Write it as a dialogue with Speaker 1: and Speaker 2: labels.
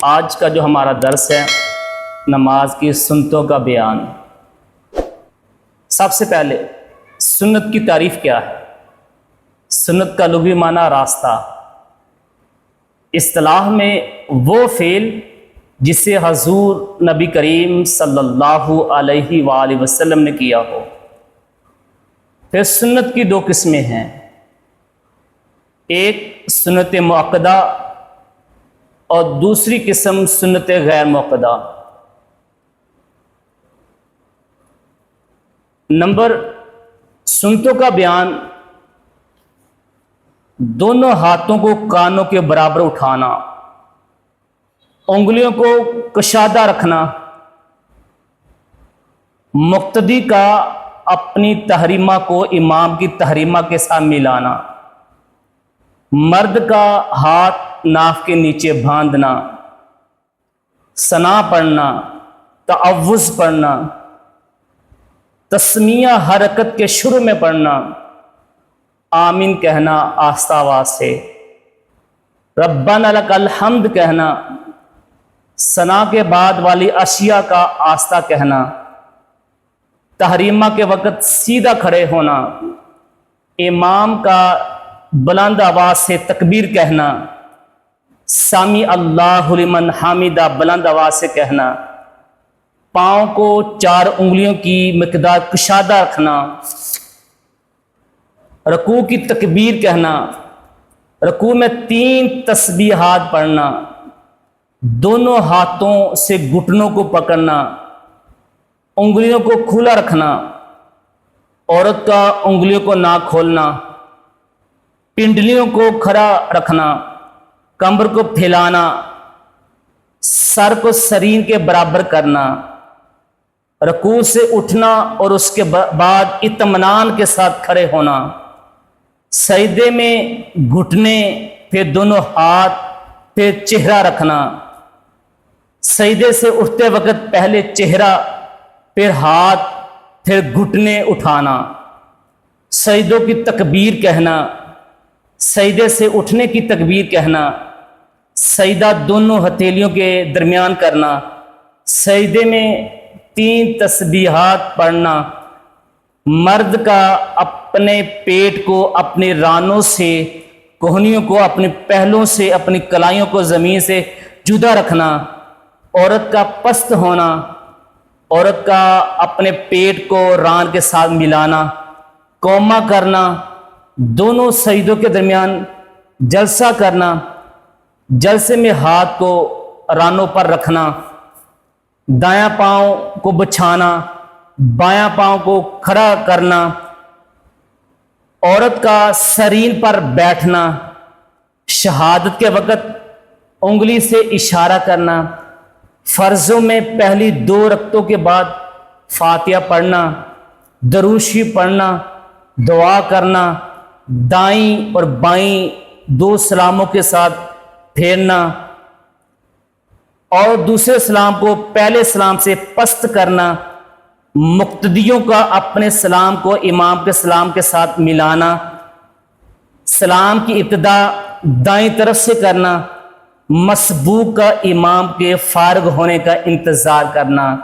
Speaker 1: آج کا جو ہمارا درس ہے نماز کی سنتوں کا بیان۔ سب سے پہلے سنت کی تعریف کیا ہے؟ سنت کا لغوی معنی راستہ، اصطلاح میں وہ فعل جسے حضور نبی کریم صلی اللہ علیہ وآلہ وسلم نے کیا ہو۔ پھر سنت کی دو قسمیں ہیں، ایک سنت مؤکدہ اور دوسری قسم سنت غیر مؤکدہ۔ نمبر سنتوں کا بیان، دونوں ہاتھوں کو کانوں کے برابر اٹھانا، انگلیوں کو کشادہ رکھنا، مقتدی کا اپنی تحریمہ کو امام کی تحریمہ کے ساتھ ملانا، مرد کا ہاتھ ناف کے نیچے باندھنا، ثنا پڑھنا، تعوذ پڑھنا، تسمیہ حرکت کے شروع میں پڑھنا، آمین کہنا آہستہ آواز سے، ربنا لک الحمد کہنا، ثنا کے بعد والی اشیاء کا آہستہ کہنا، تحریمہ کے وقت سیدھا کھڑے ہونا، امام کا بلند آواز سے تکبیر کہنا، سامی اللہ لمن حامدہ بلند آواز سے کہنا، پاؤں کو 4 انگلیوں کی مقدار کشادہ رکھنا، رکوع کی تکبیر کہنا، رکوع میں 3 تسبیحات پڑھنا، دونوں ہاتھوں سے گھٹنوں کو پکڑنا، انگلیوں کو کھلا رکھنا، عورت کا انگلیوں کو نہ کھولنا، پنڈلیوں کو کھڑا رکھنا، کمر کو پھیلانا، سر کو سرین کے برابر کرنا، رکوع سے اٹھنا اور اس کے بعد اطمینان کے ساتھ کھڑے ہونا، سجدے میں گھٹنے، پھر دونوں ہاتھ، پھر چہرہ رکھنا، سجدے سے اٹھتے وقت پہلے چہرہ، پھر ہاتھ، پھر گھٹنے اٹھانا، سجدوں کی تکبیر کہنا، سجدے سے اٹھنے کی تکبیر کہنا، سجدہ دونوں ہتھیلیوں کے درمیان کرنا، سجدے میں 3 تسبیحات پڑھنا، مرد کا اپنے پیٹ کو اپنے رانوں سے، کوہنیوں کو اپنے پہلوں سے، اپنی کلائیوں کو زمین سے جدا رکھنا، عورت کا پست ہونا، عورت کا اپنے پیٹ کو ران کے ساتھ ملانا، قوما کرنا، دونوں سجدوں کے درمیان جلسہ کرنا، جلسے میں ہاتھ کو رانوں پر رکھنا، دایاں پاؤں کو بچھانا، بایاں پاؤں کو کھڑا کرنا، عورت کا سرین پر بیٹھنا، شہادت کے وقت انگلی سے اشارہ کرنا، فرضوں میں پہلی 2 رکعتوں کے بعد فاتحہ پڑھنا، درود شریف پڑھنا، دعا کرنا، دائیں اور بائیں 2 سلاموں کے ساتھ پھیرنا اور دوسرے سلام کو پہلے سلام سے پست کرنا، مقتدیوں کا اپنے سلام کو امام کے سلام کے ساتھ ملانا، سلام کی ابتدا دائیں طرف سے کرنا، مسبوق کا امام کے فارغ ہونے کا انتظار کرنا۔